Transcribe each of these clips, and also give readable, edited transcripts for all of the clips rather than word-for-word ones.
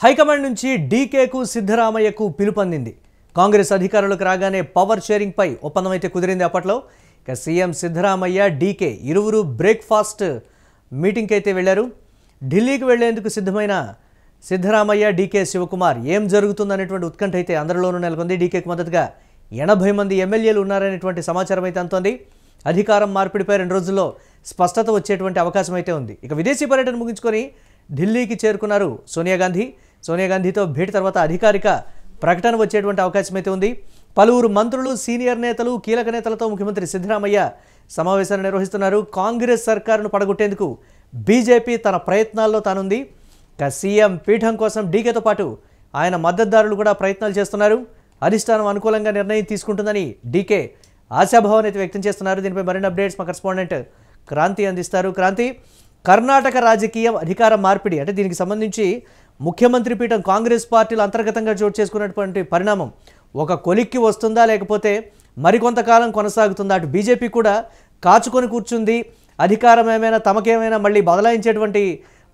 High command నుంచి డీకేకు సిద్ధరామయ్యకు పిలుపొందింది. కాంగ్రెస్ అధికారులకు రాగానే పవర్ షేరింగ్ పై ఒప్పందం అయితే కుదిరింది. అప్పట్లో ఇక సీఎం సిద్ధరామయ్య డీకే ఇరువురు బ్రేక్ఫాస్ట్ మీటింగ్కి అయితే వెళ్లారు. ఢిల్లీకి వెళ్లేందుకు సిద్ధమైన సిద్ధరామయ్య, డీకే శివకుమార్ ఏం జరుగుతుందనేటువంటి ఉత్కంఠ అయితే అందరిలోనూ నెలకొంది. డీకేకు మద్దతుగా 80 మంది ఎమ్మెల్యేలు ఉన్నారనేటువంటి సమాచారం అయితే అందుతోంది. అధికారం మార్పిడిపై 2 రోజుల్లో స్పష్టత వచ్చేటువంటి అవకాశం అయితే ఉంది. ఇక విదేశీ పర్యటన ముగించుకొని ఢిల్లీకి చేరుకున్నారు సోనియా గాంధీ. సోనియా గాంధీతో భేటీ తర్వాత అధికారిక ప్రకటన వచ్చేటువంటి అవకాశం అయితే ఉంది. పలువురు మంత్రులు, సీనియర్ నేతలు, కీలక నేతలతో ముఖ్యమంత్రి సిద్ధరామయ్య సమావేశాలు నిర్వహిస్తున్నారు. కాంగ్రెస్ సర్కారును పడగొట్టేందుకు బీజేపీ తన ప్రయత్నాల్లో తానుంది. ఇక సీఎం పీఠం కోసం డీకేతో పాటు ఆయన మద్దతుదారులు కూడా ప్రయత్నాలు చేస్తున్నారు. అధిష్టానం అనుకూలంగా నిర్ణయం తీసుకుంటుందని డీకే ఆశాభావాన్ని అయితే వ్యక్తం చేస్తున్నారు. దీనిపై మరిన్ని అప్డేట్స్ మా కరెస్పాండెంట్ క్రాంతి అందిస్తారు. క్రాంతి, కర్ణాటక రాజకీయం అధికార మార్పిడి అంటే దీనికి సంబంధించి ముఖ్యమంత్రి పీఠం కాంగ్రెస్ పార్టీలు అంతర్గతంగా చోటు చేసుకున్నటువంటి పరిణామం ఒక కొలిక్కి వస్తుందా, లేకపోతే మరికొంతకాలం కొనసాగుతుందా? అటు బీజేపీ కూడా కాచుకొని కూర్చుంది. అధికారం ఏమైనా తమకేమైనా మళ్ళీ బదలాయించేటువంటి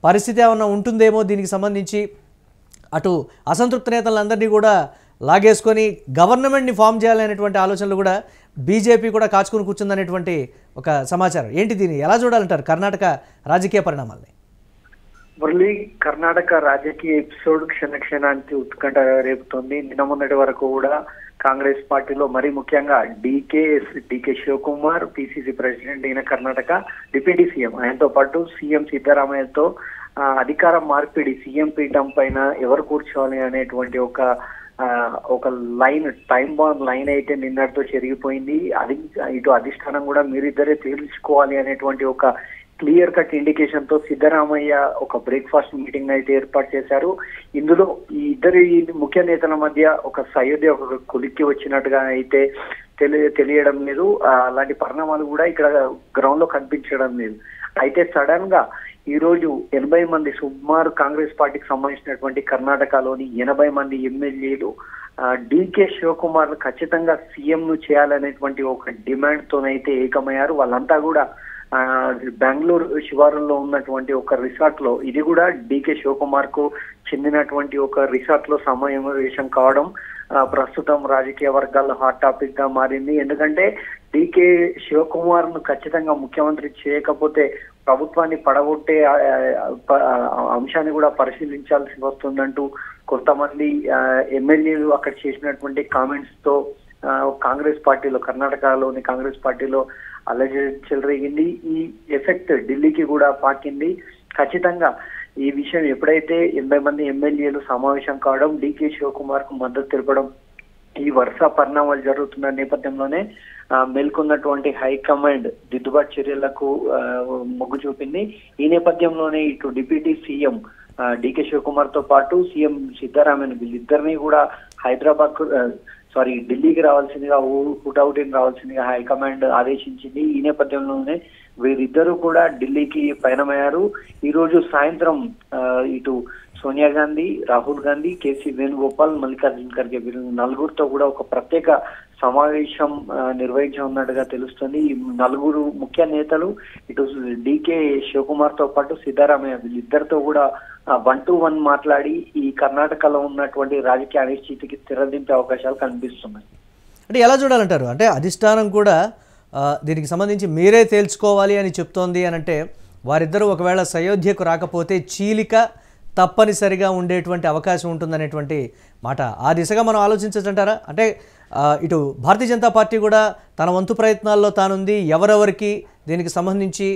పరిస్థితి ఏమైనా ఉంటుందేమో దీనికి సంబంధించి అటు అసంతృప్త నేతలందరినీ కూడా లాగేసుకొని గవర్నమెంట్ని ఫామ్ చేయాలనేటువంటి ఆలోచనలు కూడా బీజేపీ కూడా కాచుకొని కూర్చుందనేటువంటి ఒక సమాచారం. ఏంటి, దీన్ని ఎలా చూడాలంటారు కర్ణాటక రాజకీయ పరిణామాల్ని? మురళి, కర్ణాటక రాజకీయ ఎపిసోడ్ క్షణానికి ఉత్కంఠ రేపుతోంది. నిన్న మొన్నటి వరకు కూడా కాంగ్రెస్ పార్టీలో మరీ ముఖ్యంగా డీకే శివకుమార్, పిసిసి ప్రెసిడెంట్ అయిన కర్ణాటక డిప్యూటీ సీఎం, ఆయనతో పాటు సీఎం సిద్ధరామయ్యతో అధికారం మార్పిడి, సీఎం పీఠం పైన ఎవరు కూర్చోవాలి అనేటువంటి ఒక టైం బాండ్ లైన్ అయితే నిన్నటితో చెరిగిపోయింది. అది ఇటు అధిష్టానం కూడా మీరిద్దరే తేల్చుకోవాలి అనేటువంటి ఒక క్లియర్ కట్ ఇండికేషన్ తో సిద్ధరామయ్య ఒక బ్రేక్ఫాస్ట్ మీటింగ్ అయితే ఏర్పాటు చేశారు. ఇందులో ఈ ఇద్దరి ముఖ్య నేతల మధ్య ఒక సయోధ్య, ఒక కొలిక్కి వచ్చినట్టుగా అయితే తెలియడం లేదు. అలాంటి పరిణామాలు కూడా ఇక్కడ గ్రౌండ్ లో కనిపించడం లేదు. అయితే సడన్ గా ఈ రోజు 80 మంది సుమారు కాంగ్రెస్ పార్టీకి సంబంధించినటువంటి కర్ణాటకలోని 80 మంది ఎమ్మెల్యేలు డీకే శివకుమార్ ఖచ్చితంగా సీఎం ను చేయాలనేటువంటి ఒక డిమాండ్ తోనైతే ఏకమయ్యారు. వాళ్ళంతా కూడా బెంగళూరు శివారులో ఉన్నటువంటి ఒక రిసార్ట్ లో, ఇది కూడా డీకే శివకుమార్ కు చెందినటువంటి ఒక రిసార్ట్ లో సమావేశం కావడం ప్రస్తుతం రాజకీయ వర్గాల్లో హాట్ టాపిక్ గా మారింది. ఎందుకంటే డీకే శివకుమార్ ను ఖచ్చితంగా ముఖ్యమంత్రి చేయకపోతే ప్రభుత్వాన్ని పడగొట్టే అంశాన్ని కూడా పరిశీలించాల్సి వస్తుందంటూ కొంతమంది ఎమ్మెల్యేలు అక్కడ చేసినటువంటి కామెంట్స్ తో కాంగ్రెస్ పార్టీలో, కర్ణాటకలోని కాంగ్రెస్ పార్టీలో అలజడి చెలరేగింది. ఈ ఎఫెక్ట్ ఢిల్లీకి కూడా పాకింది. ఖచ్చితంగా ఈ విషయం ఎప్పుడైతే 80 మంది ఎమ్మెల్యేలు సమావేశం కావడం, డీకే శివకుమార్ కు మద్దతు తెలపడం, ఈ వరుస పరిణామాలు జరుగుతున్న నేపథ్యంలోనే మేల్కొన్నటువంటి హైకమాండ్ దిద్దుబాటు చర్యలకు మొగ్గు చూపింది. ఈ నేపథ్యంలోనే ఇటు డిప్యూటీ సీఎం డీకే శివకుమార్ తో పాటు సీఎం సిద్ధరామయ్య వీళ్ళిద్దరినీ కూడా ఢిల్లీకి రావాల్సిందిగా, హుటాహుటిని రావాల్సిందిగా హైకమాండ్ ఆదేశించింది. ఈ నేపథ్యంలోనే వీరిద్దరూ కూడా ఢిల్లీకి పయనమయ్యారు. ఈ రోజు సాయంత్రం ఇటు సోనియా గాంధీ, రాహుల్ గాంధీ, కేసీ వేణుగోపాల్, మల్లికార్జున ఖర్గే వీరు నలుగురితో కూడా ఒక ప్రత్యేక సమావేశం నిర్వహించనున్నట్టుగా తెలుస్తుంది. ఈ నలుగురు ముఖ్య నేతలు ఇటు డీకే శివకుమార్ తో పాటు సిద్ధరామయ్య వీళ్ళిద్దరితో కూడా 1-to-1 మాట్లాడి ఈ కర్ణాటకలో ఉన్నటువంటి రాజకీయ అనిశ్చితికి తెరదింపే అవకాశాలు కనిపిస్తున్నాయి. అంటే ఎలా చూడాలంటారు? అంటే అధిష్టానం కూడా దీనికి సంబంధించి మీరే తేల్చుకోవాలి అని చెప్తోంది అని అంటే, వారిద్దరూ ఒకవేళ సయోధ్యకు రాకపోతే చీలిక తప్పనిసరిగా ఉండేటువంటి అవకాశం ఉంటుందనేటువంటి మాట. ఆ దిశగా మనం ఆలోచించంటారా? అంటే ఇటు భారతీయ జనతా పార్టీ కూడా తన వంతు ప్రయత్నాల్లో తానుంది. ఎవరెవరికి దీనికి సంబంధించి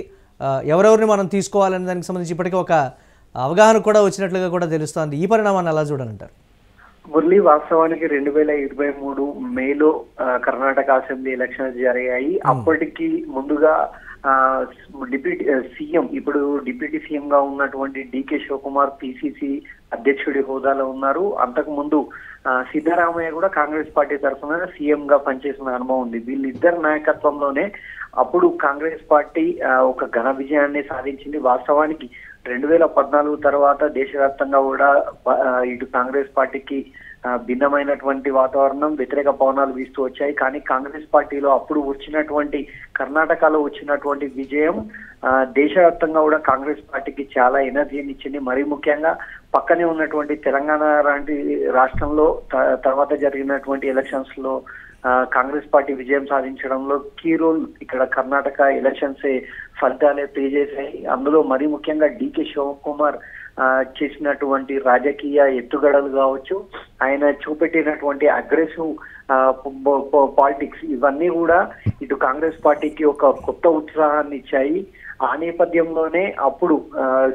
ఎవరెవరిని మనం తీసుకోవాలనే దానికి సంబంధించి ఇప్పటికీ ఒక అవగాహన కూడా వచ్చినట్లుగా కూడా తెలుస్తోంది. ఈ పరిణామాన్ని ఎలా చూడాలంటారు? మురళి, వాస్తవానికి 2023 మేలో కర్ణాటక అసెంబ్లీ ఎలక్షన్స్ జరిగాయి. అప్పటికి ముందుగా ఇప్పుడు డిప్యూటీ సీఎం గా ఉన్నటువంటి డీకే శివకుమార్ పిసిసి అధ్యక్షుడి హోదాలో ఉన్నారు. అంతకు ముందు సిద్ధరామయ్య కూడా కాంగ్రెస్ పార్టీ తరఫున సీఎం గా పనిచేసిన అనుభవం ఉంది. వీళ్ళిద్దరి నాయకత్వంలోనే అప్పుడు కాంగ్రెస్ పార్టీ ఒక ఘన విజయాన్ని సాధించింది. వాస్తవానికి 2014 తర్వాత దేశవ్యాప్తంగా కూడా ఇటు కాంగ్రెస్ పార్టీకి భిన్నమైనటువంటి వాతావరణం, వ్యతిరేక పవనాలు వీస్తూ వచ్చాయి. కానీ కాంగ్రెస్ పార్టీలో అప్పుడు వచ్చినటువంటి కర్ణాటకలో వచ్చినటువంటి విజయం దేశవ్యాప్తంగా కూడా కాంగ్రెస్ పార్టీకి చాలా ఎనర్జీని ఇచ్చింది. మరీ ముఖ్యంగా పక్కనే ఉన్నటువంటి తెలంగాణ లాంటి రాష్ట్రంలో తర్వాత జరిగినటువంటి ఎలక్షన్స్ లో కాంగ్రెస్ పార్టీ విజయం సాధించడంలో కీ రోల్ ఇక్కడ కర్ణాటక ఎలక్షన్స్ ఫలితాలే ప్లే చేశాయి. అందులో మరీ ముఖ్యంగా డికే శివకుమార్ చేసినటువంటి రాజకీయ ఎత్తుగడలు కావచ్చు, ఆయన చూపెట్టినటువంటి అగ్రెసివ్ పాలిటిక్స్, ఇవన్నీ కూడా ఇటు కాంగ్రెస్ పార్టీకి ఒక కొత్త ఉత్సాహాన్ని ఇచ్చాయి. ఆ నేపథ్యంలోనే అప్పుడు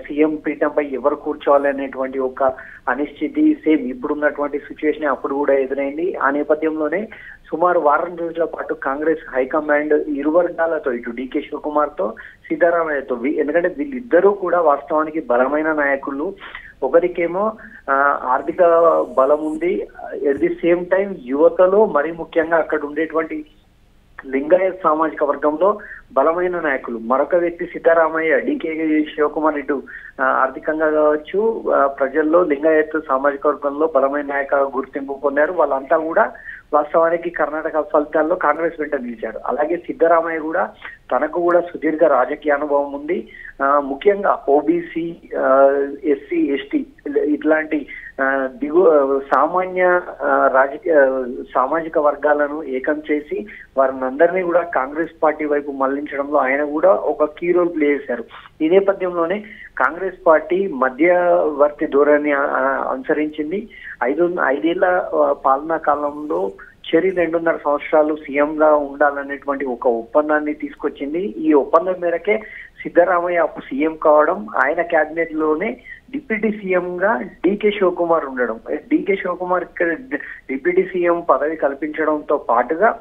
సీఎం పీఠంపై ఎవరు కూర్చోవాలి అనేటువంటి ఒక అనిశ్చితి సేమ్ ఇప్పుడున్నటువంటి సిచ్యువేషన్ అప్పుడు కూడా ఎదురైంది. ఆ నేపథ్యంలోనే సుమారు వారం రోజుల పాటు కాంగ్రెస్ హైకమాండ్ ఇరు వర్గాలతో, ఇటు డికే శివకుమార్ తో సిద్ధరామయ్యతో, ఎందుకంటే వీళ్ళిద్దరూ కూడా వాస్తవానికి బలమైన నాయకులు. ఒకరికేమో ఆర్థిక బలం ఉంది, ఎట్ ది సేమ్ టైం యువతలో మరీ ముఖ్యంగా అక్కడ ఉండేటువంటి లింగాయత్ సామాజిక వర్గంలో బలమైన నాయకులు. మరొక వ్యక్తి సిద్ధరామయ్య, డికే శివకుమార్ ఇటు ఆర్థికంగా కావచ్చు, ప్రజల్లో లింగాయత్ సామాజిక వర్గంలో బలమైన నాయక గుర్తింపు పొందారు. వాళ్ళంతా కూడా వాస్తవానికి కర్ణాటక ఫలితాల్లో కాంగ్రెస్ వెంట నిలిచారు. అలాగే సిద్ధరామయ్య కూడా తనకు కూడా సుదీర్ఘ రాజకీయ అనుభవం ఉంది. ముఖ్యంగా ఓబీసీ, ఎస్సీ, ఎస్టీ ఇట్లాంటి సామాన్య సామాజిక వర్గాలను ఏకం చేసి వారినందరినీ కూడా కాంగ్రెస్ పార్టీ వైపు మళ్లించడంలో ఆయన కూడా ఒక కీ రోల్ ప్లే చేశారు. ఈ నేపథ్యంలోనే కాంగ్రెస్ పార్టీ మధ్యవర్తి ధోరణి అనుసరించింది. ఐదేళ్ల పాలనా కాలంలో 2.5 సంవత్సరాలు సీఎం గా ఉండాలనేటువంటి ఒక ఒప్పందాన్ని తీసుకొచ్చింది. ఈ ఒప్పందం మేరకే సిద్ధరామయ్య అప్పుడు సీఎం కావడం, ఆయన కేబినెట్ లోనే డిప్యూటీ సీఎం గా డికే శివకుమార్ ఉండడం, డికే శివకుమార్ ఇక్కడ డిప్యూటీ సీఎం పదవి కల్పించడంతో పాటుగా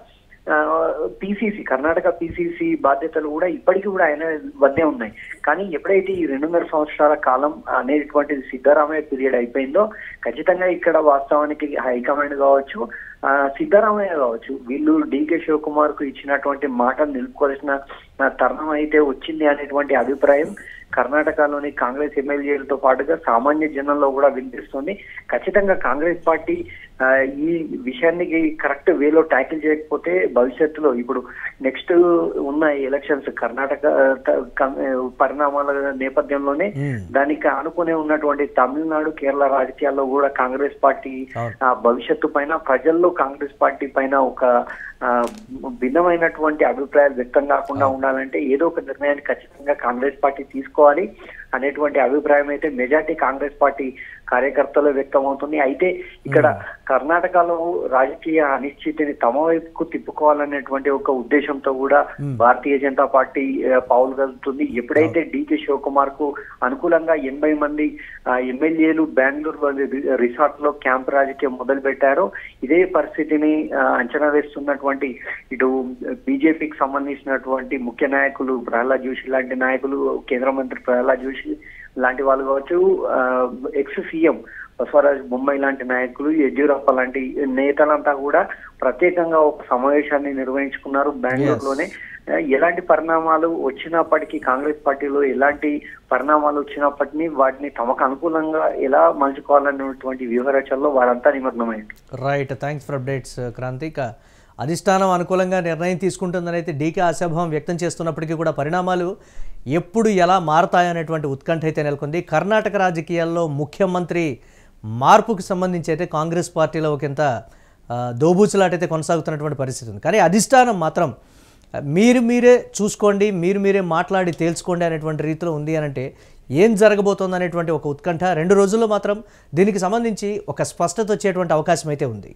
పిసిసి, కర్ణాటక పిసిసి బాధ్యతలు కూడా ఇప్పటికీ కూడా ఆయన వద్దే ఉన్నాయి. కానీ ఎప్పుడైతే ఈ 2.5 సంవత్సరాల కాలం అనేటువంటిది సిద్ధరామయ్య పీరియడ్ అయిపోయిందో, ఖచ్చితంగా ఇక్కడ వాస్తవానికి హైకమాండ్ కావచ్చు, సిద్ధరామయ్య కావచ్చు, వీళ్ళు డికే శివకుమార్ కు ఇచ్చినటువంటి మాటను నిలుపుకోవాల్సిన తరుణం అయితే వచ్చింది అనేటువంటి అభిప్రాయం కర్ణాటకలోని కాంగ్రెస్ ఎమ్మెల్యేలతో పాటుగా సామాన్య జనంలో కూడా వినిపిస్తుంది. ఖచ్చితంగా కాంగ్రెస్ పార్టీ ఈ విషయాన్ని కరెక్ట్ వేలో ట్యాకిల్ చేయకపోతే భవిష్యత్తులో ఇప్పుడు నెక్స్ట్ ఉన్న ఎలక్షన్స్ కర్ణాటక పరిణామాల నేపథ్యంలోనే దానికి అనుకునే ఉన్నటువంటి తమిళనాడు, కేరళ రాజకీయాల్లో కూడా కాంగ్రెస్ పార్టీ భవిష్యత్తు పైన, ప్రజల్లో కాంగ్రెస్ పార్టీ పైన ఒక భిన్నమైనటువంటి అభిప్రాయాలు వ్యక్తం కాకుండా ఉండాలంటే ఏదో ఒక నిర్ణయాన్ని ఖచ్చితంగా కాంగ్రెస్ పార్టీ తీసుకోవాలి అనేటువంటి అభిప్రాయం అయితే మెజార్టీ కాంగ్రెస్ పార్టీ కార్యకర్తలు వ్యక్తం అవుతుంది. అయితే ఇక్కడ కర్ణాటకలో రాజకీయ అనిశ్చితిని తమ వైపుకు తిప్పుకోవాలనేటువంటి ఒక ఉద్దేశంతో కూడా భారతీయ జనతా పార్టీ పావులు కలుపుతుంది. ఎప్పుడైతే డికే శివకుమార్ కు అనుకూలంగా 80 మంది ఎమ్మెల్యేలు బెంగళూరు రిసార్ట్ లో క్యాంప్ రాజకీయం మొదలు పెట్టారో, ఇదే పరిస్థితిని అంచనా వేస్తున్నటువంటి ఇటు బీజేపీకి సంబంధించినటువంటి ముఖ్య నాయకులు ప్రహ్లాద్ జోషి లాంటి నాయకులు, కేంద్ర మంత్రి ప్రహ్లాద్ జోషి లాంటి వాళ్ళు కావచ్చు, ఎక్స్ సీఎం బసవరాజ్ బొమ్మాయి లాంటి నాయకులు, యడ్యూరప్ప లాంటి నేతలంతా కూడా ప్రత్యేకంగా ఒక సమావేశాన్ని నిర్వహించుకున్నారు బెంగళూరులోనే. ఎలాంటి పరిణామాలు వచ్చినప్పటికీ, కాంగ్రెస్ పార్టీలో ఎలాంటి పరిణామాలు వచ్చినప్పటికీ వాటిని తమకు అనుకూలంగా ఎలా మలుచుకోవాలనేటువంటి వ్యూహరచనలో వారంతా నిమగ్నమైంది. Right, thanks for updates Kranti. అధిష్టానం అనుకూలంగా నిర్ణయం తీసుకుంటుందని అయితే డీకే ఆశాభావం వ్యక్తం చేస్తున్నప్పటికీ కూడా పరిణామాలు ఎప్పుడు ఎలా మారతాయనేటువంటి ఉత్కంఠ అయితే నెలకొంది. కర్ణాటక రాజకీయాల్లో ముఖ్యమంత్రి మార్పుకు సంబంధించి అయితే కాంగ్రెస్ పార్టీలో ఒకంత దోబూచులాటైతే కొనసాగుతున్నటువంటి పరిస్థితి ఉంది. కానీ అధిష్టానం మాత్రం మీరే చూసుకోండి, మీరే మాట్లాడి తేల్చుకోండి అనేటువంటి రీతిలో ఉంది అనంటే ఏం జరగబోతోంది అనేటువంటి ఒక ఉత్కంఠ 2 రోజుల్లో మాత్రం దీనికి సంబంధించి ఒక స్పష్టత వచ్చేటువంటి అవకాశం అయితే ఉంది.